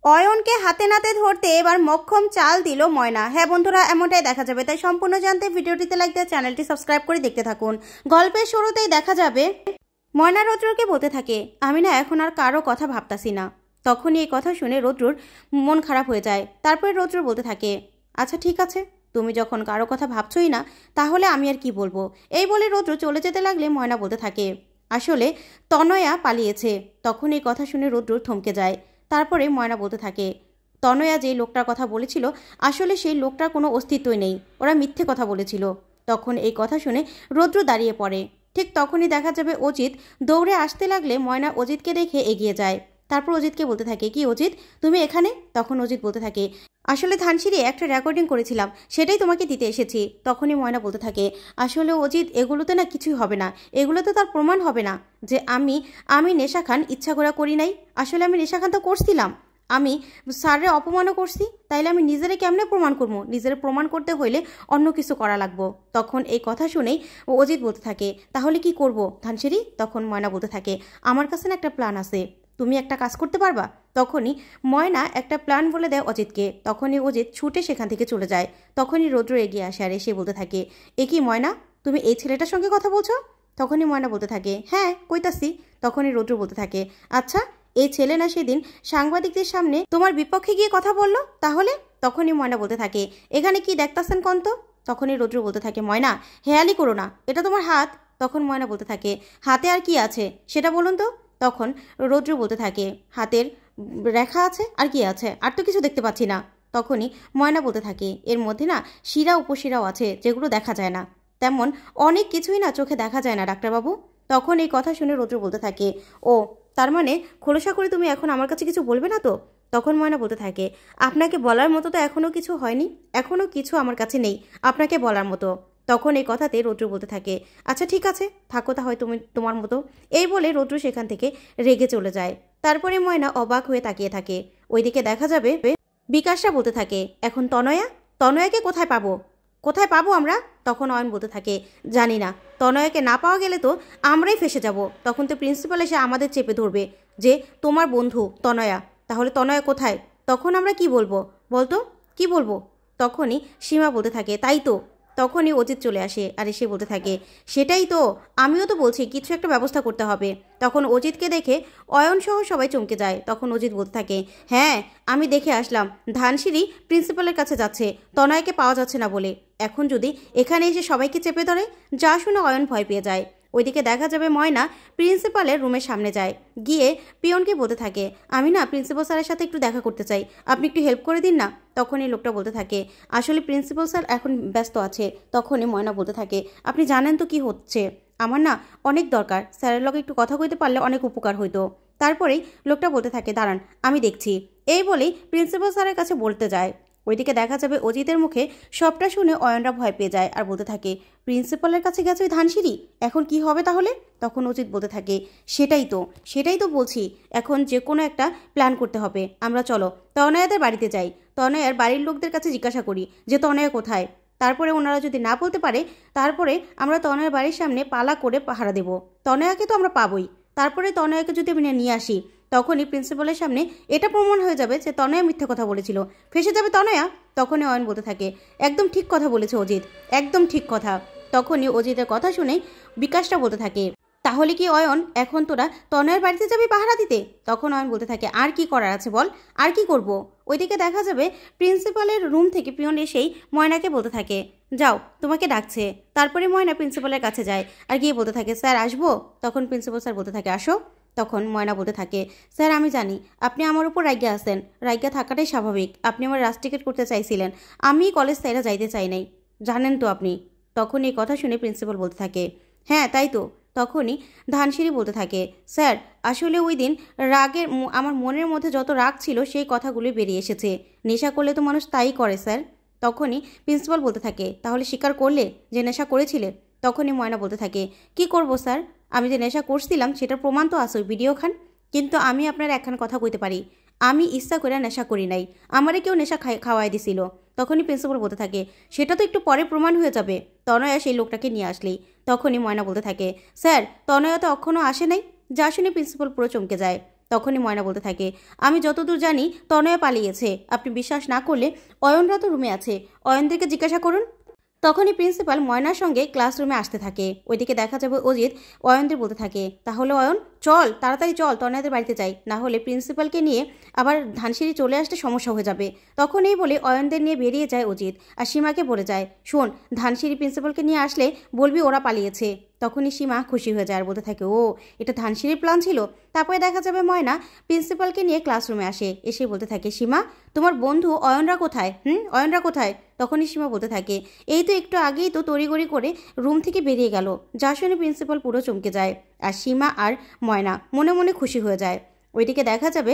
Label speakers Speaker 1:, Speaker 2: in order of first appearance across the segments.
Speaker 1: অয়নকে হাতে নাতে ধরতে এবার মক্ষম চাল দিল ময়না। হ্যাঁ বন্ধুরা, এমনটাই দেখা যাবে, তাই সম্পূর্ণ জানতে ভিডিওটিতে লাইক দিয়ে চ্যানেলটি সাবস্ক্রাইব করে দেখতে থাকুন। গল্পের শুরুতেই দেখা যাবে ময়না রৌদ্রকে বলতে থাকে, আমি না এখন আর কারো কথা ভাবতাছি না। তখনই এই কথা শুনে রৌদ্রর মন খারাপ হয়ে যায়। তারপরে রৌদ্র বলতে থাকে, আচ্ছা ঠিক আছে, তুমি যখন কারো কথা ভাবছই না তাহলে আমি আর কি বলবো। এই বলে রৌদ্র চলে যেতে লাগলে ময়না বলতে থাকে, আসলে তনয়া পালিয়েছে। তখন এই কথা শুনে রৌদ্র থমকে যায়। তারপরে ময়না বলতে থাকে, তনয়া যে লোকটার কথা বলেছিল আসলে সেই লোকটার কোনো অস্তিত্বই নেই, ওরা মিথ্যে কথা বলেছিল। তখন এই কথা শুনে রৌদ্র দাঁড়িয়ে পড়ে। ঠিক তখনই দেখা যাবে অজিত দৌড়ে আসতে লাগলে ময়না অজিতকে দেখে এগিয়ে যায়। তারপর অজিতকে বলতে থাকে, কি অজিত তুমি এখানে? তখন অজিত বলতে থাকে, আসলে ধানসিঁড়ি একটা রেকর্ডিং করেছিলাম, সেটাই তোমাকে দিতে এসেছি। তখনই ময়না বলতে থাকে, আসলে অজিত এগুলোতে না কিছুই হবে না, এগুলোতে তার প্রমাণ হবে না যে আমি নেশা খান ইচ্ছা করে করি নাই। আসলে আমি নেশা খান তো করছিলাম, আমি স্যারের অপমানও করছি, তাইলে আমি নিজেরে কেমনে প্রমাণ করবো? নিজের প্রমাণ করতে হইলে অন্য কিছু করা লাগবো। তখন এই কথা শুনেই অজিত বলতে থাকে, তাহলে কি করব ধানসিঁড়ি? তখন ময়না বলতে থাকে, আমার কাছে না একটা প্ল্যান আছে, তুমি একটা কাজ করতে পারবা? তখনই ময়না একটা প্ল্যান বলে দেয় অজিতকে। তখনই অজিত ছুটে সেখান থেকে চলে যায়। তখনই রৌদ্র এগিয়ে আসে আর এসে বলতে থাকে, এ কি ময়না, তুমি এই ছেলেটার সঙ্গে কথা বলছো? তখনই ময়না বলতে থাকে, হ্যাঁ কইতাছি। তখনই রৌদ্র বলতে থাকে, আচ্ছা এই ছেলে না সেদিন সাংবাদিকদের সামনে তোমার বিপক্ষে গিয়ে কথা বললো তাহলে? তখনই ময়না বলতে থাকে, এখানে কি দেখতাছেন কন্ত? তখনই রৌদ্র বলতে থাকে, ময়না হেয়ালি করো না, এটা তোমার হাত। তখন ময়না বলতে থাকে, হাতে আর কি আছে সেটা বলুন তো। তখন রৌদ্র বলতে থাকে, হাতের রেখা আছে, আর কি আছে? আর তো কিছু দেখতে পাচ্ছি না। তখনই ময়না বলতে থাকে, এর মধ্যে না শিরা উপশিরাও আছে যেগুলো দেখা যায় না, তেমন অনেক কিছুই না চোখে দেখা যায় না ডাক্তারবাবু। তখন এই কথা শুনে রৌদ্র বলতে থাকে, ও তার মানে খোলসা করে তুমি এখন আমার কাছে কিছু বলবে না তো? তখন ময়না বলতে থাকে, আপনাকে বলার মতো তো এখনও কিছু হয়নি, এখনও কিছু আমার কাছে নেই আপনাকে বলার মতো। তখন এই কথাতে রৌদ্র বলতে থাকে, আচ্ছা ঠিক আছে থাকো তাহলে তুমি তোমার মতো। এই বলে রৌদ্র সেখান থেকে রেগে চলে যায়। তারপরে ময়না অবাক হয়ে তাকিয়ে থাকে। ওইদিকে দেখা যাবে বিকাশরা বলতে থাকে, এখন তনয়াকে কোথায় পাবো? কোথায় পাবো আমরা? তখন অয়ন বলতে থাকে, জানি না, তনয়াকে না পাওয়া গেলে তো আমরাই ফেসে যাব। তখন তো প্রিন্সিপাল এসে আমাদের চেপে ধরবে যে তোমার বন্ধু তনয়া, তাহলে তনয়া কোথায়? তখন আমরা কি বলবো বলতো, কি বলবো? তখনই সীমা বলতে থাকে, তাই তো। তখনই অজিত চলে আসে আর এসে বলতে থাকে, সেটাই তো, আমিও তো বলছি কিছু একটা ব্যবস্থা করতে হবে। তখন অজিতকে দেখে অয়ন সহ সবাই চমকে যায়। তখন অজিত বলতে থাকে, হ্যাঁ আমি দেখে আসলাম, ধানসিঁড়ি প্রিন্সিপালের কাছে যাচ্ছে তনয়াকে পাওয়া যাচ্ছে না বলে। এখন যদি এখানে এসে সবাইকে চেপে ধরে, যা শুনে অয়ন ভয় পেয়ে যায়। ওইদিকে দেখা যাবে ময়না প্রিন্সিপালের রুমের সামনে যায়, গিয়ে পিয়নকে বলতে থাকে, আমি না প্রিন্সিপাল স্যারের সাথে একটু দেখা করতে চাই, আপনি একটু হেল্প করে দিন না। তখন এই লোকটা বলতে থাকে, আসলে প্রিন্সিপাল স্যার এখন ব্যস্ত আছে। তখনই ময়না বলতে থাকে, আপনি জানেন তো কি হচ্ছে, আমার না অনেক দরকার, স্যারের লগে একটু কথা কইতে পারলে অনেক উপকার হইতো। তারপরেই লোকটা বলতে থাকে, দাঁড়ান আমি দেখছি। এই বলেই প্রিন্সিপাল স্যারের কাছে বলতে যায়। ওইদিকে দেখা যাবে অজিতের মুখে সবটা শুনে অয়নরা ভয় পেয়ে যায় আর বলতে থাকে, প্রিন্সিপালের কাছে গেছে ওই ধানসিঁড়ি, এখন কি হবে তাহলে? তখন অজিত বলতে থাকে, সেটাই তো বলছি, এখন যে কোনো একটা প্ল্যান করতে হবে। আমরা চলো তনয়াদের বাড়িতে যাই, তনয়ার বাড়ির লোকদের কাছে জিজ্ঞাসা করি যে তনয়া কোথায়। তারপরে ওনারা যদি না বলতে পারে, তারপরে আমরা তনয়ার বাড়ির সামনে পালা করে পাহারা দেব। তনয়াকে তো আমরা পাবোই। তারপরে তনয়াকে যদি আমি নিয়ে আসি, তখনই প্রিন্সিপালের সামনে এটা প্রমাণ হয়ে যাবে যে তনয়া মিথ্যা কথা বলেছিল, ফেসে যাবে তনয়া। তখনই অয়ন বলতে থাকে, একদম ঠিক কথা বলেছে অজিত, একদম ঠিক কথা। তখনই অজিতের কথা শুনে বিকাশটা বলতে থাকে, তাহলে কি অয়ন এখন তোরা তনয়ের বাড়িতে যাবি পাহারা দিতে? তখন অয়ন বলতে থাকে, আর কি করার আছে বল, আর কি করব? ওইদিকে দেখা যাবে প্রিন্সিপালের রুম থেকে পিয়ন এসেই ময়নাকে বলতে থাকে, যাও তোমাকে ডাকছে। তারপরে ময়না প্রিন্সিপালের কাছে যায় আর গিয়ে বলতে থাকে, স্যার আসবো? তখন প্রিন্সিপাল স্যার বলতে থাকে, আসো। তখন ময়না বলতে থাকে, স্যার আমি জানি আপনি আমার উপর রাইগা আছেন, রাইগা থাকাটাই স্বাভাবিক, আপনি আমার রাশ টিকিট করতে চাইছিলেন, আমি কলেজ সাইডে যাইতে চাই নাই, জানেন তো আপনি। তখন এই কথা শুনে প্রিন্সিপাল বলতে থাকে, হ্যাঁ তাই তো। তখনই ধানসিঁড়ি বলতে থাকে, স্যার আসলে ওই দিন রাগের আমার মনের মধ্যে যত রাগ ছিল সেই কথাগুলি বেরিয়ে এসেছে, নেশা করলে তো মানুষ তাই করে স্যার। তখনই প্রিন্সিপাল বলতে থাকে, তাহলে স্বীকার করলে যে নেশা করেছিলে? তখনই ময়না বলতে থাকে, কি করব স্যার, আমি যে নেশা করছিলাম সেটার প্রমাণ তো আছে ওই ভিডিও খান, কিন্তু আমি আপনার একখান কথা কইতে পারি, আমি ইচ্ছা করে নেশা করি নাই, আমারে কেউ নেশা খাওয়াই দিছিল। তখনই প্রিন্সিপাল বলতে থাকে, সেটা তো একটু পরে প্রমাণ হয়ে যাবে, তনয়া সেই লোকটাকে নিয়ে আসলেই। তখনই ময়না বলতে থাকে, স্যার তনয়া তো এখনও আসে নাই। যা শুনে প্রিন্সিপাল পুরো চমকে যায়। তখনই ময়না বলতে থাকে, আমি যতদূর জানি তনয়া পালিয়েছে। আপনি বিশ্বাস না করলে অয়নরা তো রুমে আছে, অয়নদেরকে জিজ্ঞাসা করুন। তখনই প্রিন্সিপাল ময়নার সঙ্গে ক্লাসরুমে আসতে থাকে। ওইদিকে দেখা যাবে অজিত অয়নদের বলতে থাকে, তাহলে অয়ন চল, তাড়াতাড়ি চল, তনয়াদের বাড়িতে যাই, না হলে প্রিন্সিপালকে নিয়ে আবার ধানসিঁড়ি চলে আসতে সমস্যা হয়ে যাবে। তখন এই বলে অয়নদের নিয়ে বেরিয়ে যায় অজিত, আর সীমাকে বলে যায়, শোন, ধানসিঁড়ি প্রিন্সিপালকে নিয়ে আসলে বলবি ওরা পালিয়েছে। তখনই সীমা খুশি হয়ে যায় আর বলতে থাকে, ও এটা ধানসিঁড়ির প্ল্যান ছিল। তারপরে দেখা যাবে ময়না প্রিন্সিপালকে নিয়ে ক্লাসরুমে আসে, এসে বলতে থাকে, সীমা তোমার বন্ধু অয়নরা কোথায়? অয়নরা কোথায়? তখনই সীমা বলতে থাকে, এই তো একটু আগেই তো তড়িগড়ি করে রুম থেকে বেরিয়ে গেল। যা শুনে প্রিন্সিপাল পুরো চমকে যায়, আর সীমা আর ময়না মনে মনে খুশি হয়ে যায়। ওইদিকে দেখা যাবে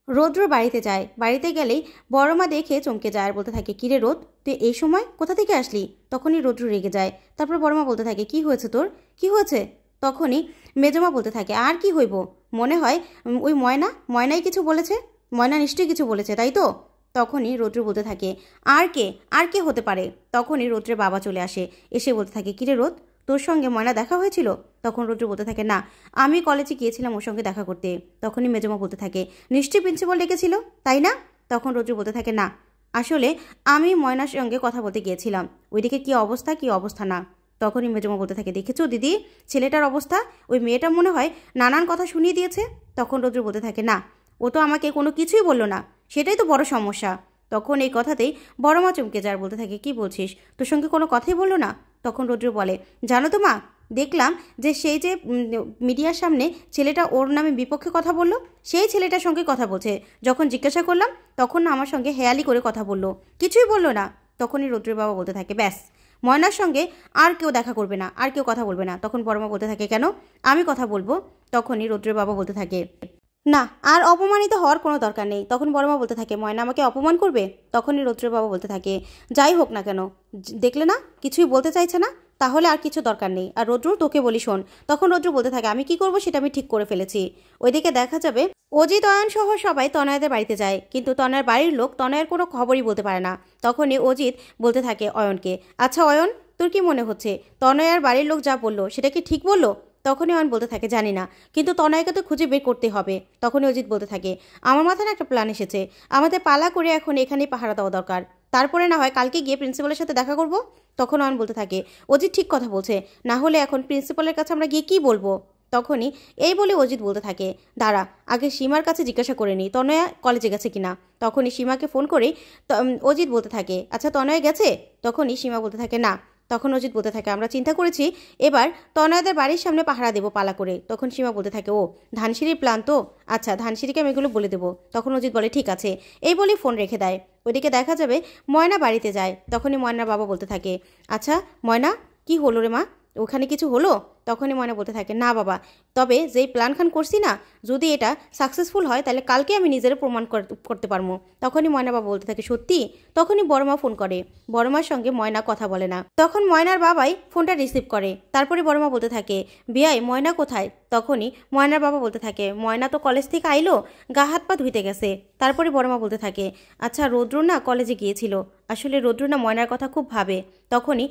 Speaker 1: রৌদ্র বাড়িতে যায়। বাড়িতে গেলেই বড় মা দেখে চমকে যায় আর বলতে থাকে, কিরে রোদ, তুই এই সময় কোথা থেকে আসলি? তখনই রৌদ্র রেগে যায়। তারপর বড় মা বলতে থাকে, কি হয়েছে তোর, কি হয়েছে? তখনই মেজমা বলতে থাকে, আর কি হইব, মনে হয় ওই ময়নাই কিছু বলেছে, ময়না নিশ্চয়ই কিছু বলেছে, তাই তো? তখনই রৌদ্র বলতে থাকে, আর কে হতে পারে? তখনই রৌদ্রের বাবা চলে আসে, এসে বলতে থাকে, কিরে রোদ, তোর সঙ্গে ময়না দেখা হয়েছিল? তখন রৌদ্র বলতে থাকে, না, আমি কলেজে গিয়েছিলাম ওর সঙ্গে দেখা করতে। তখনই মেজমা বলতে থাকে, নিশ্চয়ই প্রিন্সিপাল ডেকেছিল, তাই না? তখন রৌদ্র বলতে থাকে, না, আসলে আমি ময়নার সঙ্গে কথা বলতে গিয়েছিলাম, ওইদিকে কি অবস্থা না। তখনই মেজমা বলতে থাকে, দেখেছো দিদি ছেলেটার অবস্থা, ওই মেয়েটা মনে হয় নানান কথা শুনিয়ে দিয়েছে। তখন রৌদ্র বলতে থাকে, না, ও তো আমাকে কোনো কিছুই বললো না, সেটাই তো বড় সমস্যা। তখন এই কথাতেই বড় মা চমকে যায়, বলতে থাকে, কি বলছিস, তোর সঙ্গে কোনো কথাই বললো না? তখন রৌদ্র বলে, জানো তো মা, দেখলাম যে সেই যে মিডিয়ার সামনে ছেলেটা ওর নামে বিপক্ষে কথা বলল, সেই ছেলেটার সঙ্গে কথা বলছে। যখন জিজ্ঞাসা করলাম তখন না আমার সঙ্গে হেয়ালি করে কথা বললো, কিছুই বললো না। তখনই রৌদ্রের বাবা বলতে থাকে, ব্যাস, ময়নার সঙ্গে আর কেউ দেখা করবে না, আর কেউ কথা বলবে না। তখন বড় মা বলতে থাকে, কেন, আমি কথা বলবো। তখনই রৌদ্রের বাবা বলতে থাকে, না, আর অপমানিত হওয়ার কোনো দরকার নেই। তখন বড় মা বলতে থাকে, ময়না আমাকে অপমান করবে? তখনই রৌদ্রের বাবা বলতে থাকে, যাই হোক না কেন, দেখলে না কিছুই বলতে চাইছে না, তাহলে আর কিছু দরকার নেই। আর রৌদ্র, তোকে বলি শোন। তখন রৌদ্র বলতে থাকে, আমি কি করব সেটা আমি ঠিক করে ফেলেছি। ওইদিকে দেখা যাবে অজিত, অয়ন সহ সবাই তনয়াদের বাড়িতে যায়, কিন্তু তনয়ার বাড়ির লোক তনয়ের কোনো খবরই বলতে পারে না। তখনই অজিত বলতে থাকে অয়নকে, আচ্ছা অয়ন, তোর কি মনে হচ্ছে তনয়ার বাড়ির লোক যা বললো সেটা কি ঠিক বললো? তখনই অয়ন বলতে থাকে, জানি না, কিন্তু তনয়াকে তো খুঁজে বের করতে হবে। তখনই অজিত বলতে থাকে, আমার মাথায় একটা প্ল্যান এসেছে, আমাদের পালা করে এখন এখানেই পাহারা দেওয়া দরকার, তারপরে না হয় কালকে গিয়ে প্রিন্সিপালের সাথে দেখা করব। তখন অয়ন বলতে থাকে, অজিত ঠিক কথা বলছে, না হলে এখন প্রিন্সিপালের কাছে আমরা গিয়ে কী বলবো? তখনই এই বলে অজিত বলতে থাকে, দাঁড়া, আগে সীমার কাছে জিজ্ঞাসা করে নি তনয়া কলেজে গেছে কিনা। তখনই সীমাকে ফোন করে অজিত বলতে থাকে, আচ্ছা তনয়া গেছে? তখনই সীমা বলতে থাকে, না। তখন অজিত বলতে থাকে, আমরা চিন্তা করেছি এবার তনয়াদের বাড়ির সামনে পাহারা দেবো পালা করে। তখন সীমা বলতে থাকে, ও ধানসিঁড়ির প্ল্যান তো, আচ্ছা ধানসিঁড়িকে আমি এগুলো বলে দেবো। তখন অজিত বলে, ঠিক আছে, এই বলে ফোন রেখে দেয়। ওইদিকে দেখা যাবে ময়না বাড়িতে যায়। তখনই ময়নার বাবা বলতে থাকে, আচ্ছা ময়না, কি হলো রে মা, ওখানে কিছু হলো? তখনই ময়না বলতে থাকে, না বাবা, তবে যেই প্ল্যান খান করছি না, যদি এটা সাকসেসফুল হয় তাহলে কালকে আমি নিজের প্রমাণ করতে পারবো। তখনই ময়না বাবা বলতে থাকে, সত্যি? তখনই বড়মা ফোন করে। বড়মার সঙ্গে ময়না কথা বলে না। তখন ময়নার বাবাই ফোনটা রিসিভ করে। তারপরে বড়মা বলতে থাকে, বিয়াই ময়না কোথায়? তখনই ময়নার বাবা বলতে থাকে, ময়না তো কলেজ থেকে আইলো, গা হাত পা ধুইতে গেছে। তারপরে বড়মা বলতে থাকে, আচ্ছা রৌদ্র না কলেজে গিয়েছিল, আসলে রৌদ্র না ময়নার কথা খুব ভাবে। তখনই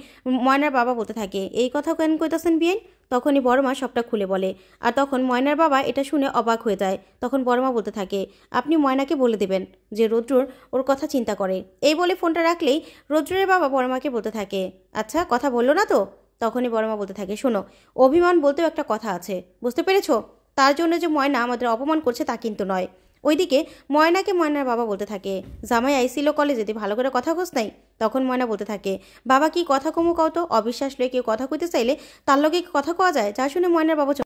Speaker 1: ময়নার বাবা বলতে থাকে, এই কথা কেন কইতাছেন বিয়াই? তখনই বড়মা সবটা খুলে বলে। আর তখন ময়নার বাবা এটা শুনে অবাক হয়ে যায়। তখন বড়মা বলতে থাকে, আপনি ময়নাকে বলে দেবেন যে রৌদ্রর ওর কথা চিন্তা করে। এই বলে ফোনটা রাখলেই রৌদ্রের বাবা বড়মাকে বলতে থাকে, আচ্ছা কথা বললো না তো? তখনই বড়মা বলতে থাকে, শোনো, অভিমান বলতেও একটা কথা আছে, বুঝতে পেরেছো? তার জন্য যে ময়না আমাদের অপমান করছে তা কিন্তু নয়। ওইদিকে ময়নাকে ময়নার বাবা বলতে থাকে, জামাই আইছিল কলেজে, তুই ভালো করে কথা কস নাই? তখন ময়না বলতে থাকে, বাবা কি কথা কমু কও তো, অবিশ্বাস লয়ে কেউ কথা কইতে চাইলে তার লগে কথা কওয়া যায়? যা শুনে ময়নার বাবা